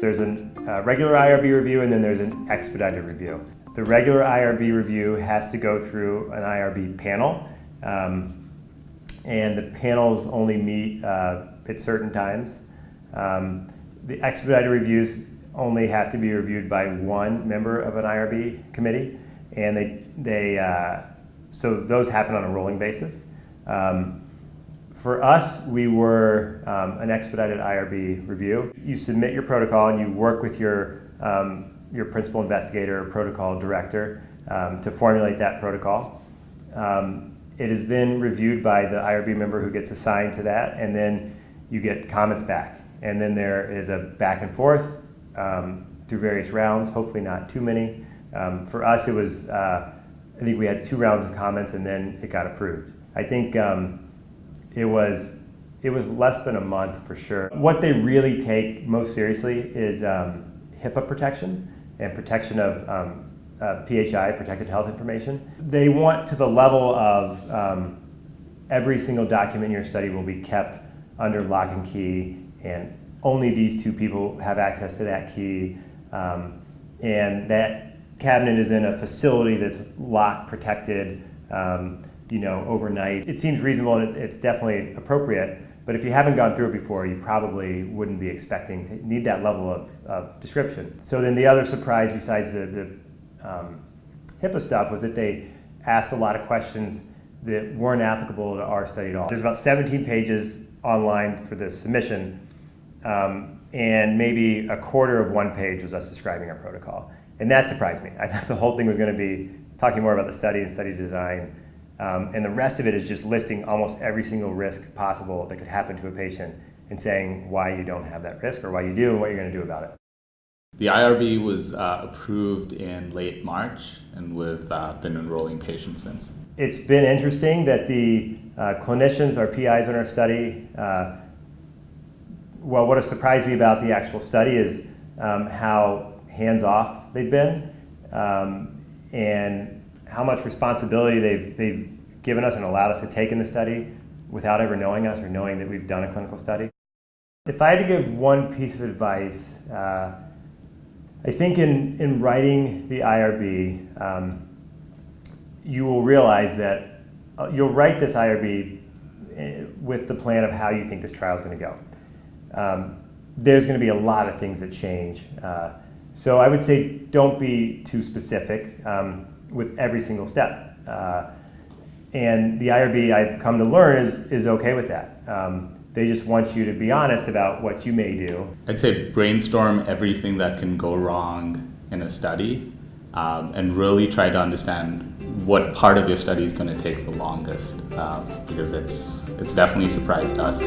There's a regular IRB review and then there's an expedited review. The regular IRB review has to go through an IRB panel, and the panels only meet at certain times. The expedited reviews only have to be reviewed by one member of an IRB committee, and so those happen on a rolling basis. For us, we were an expedited IRB review. You submit your protocol and you work with your principal investigator or protocol director to formulate that protocol. It is then reviewed by the IRB member who gets assigned to that, and then you get comments back. And then there is a back and forth through various rounds, hopefully not too many. For us, it was, I think we had 2 rounds of comments and then it got approved. I think it was less than a month for sure. What they really take most seriously is HIPAA protection and protection of PHI, protected health information. They want to the level of every single document in your study will be kept under lock and key, and only these 2 people have access to that key, and that cabinet is in a facility that's locked, protected, overnight. It seems reasonable and it's definitely appropriate, but if you haven't gone through it before, you probably wouldn't be expecting to need that level of description. So then the other surprise besides the HIPAA stuff was that they asked a lot of questions that weren't applicable to our study at all. There's about 17 pages online for this submission, and maybe a quarter of one page was us describing our protocol. And that surprised me. I thought the whole thing was going to be talking more about the study and study design, and the rest of it is just listing almost every single risk possible that could happen to a patient and saying why you don't have that risk or why you do and what you're going to do about it. The IRB was approved in late March, and we've been enrolling patients since. It's been interesting that the clinicians, our PIs in our study, what has surprised me about the actual study is how hands-off they've been, and how much responsibility they've given us and allowed us to take in the study without ever knowing us or knowing that we've done a clinical study. If I had to give one piece of advice, I think in writing the IRB, you will realize that you'll write this IRB with the plan of how you think this trial is going to go. There's going to be a lot of things that change. So I would say don't be too specific with every single step. And the IRB, I've come to learn, is okay with that. They just want you to be honest about what you may do. I'd say brainstorm everything that can go wrong in a study, and really try to understand what part of your study is going to take the longest, because it's definitely surprised us.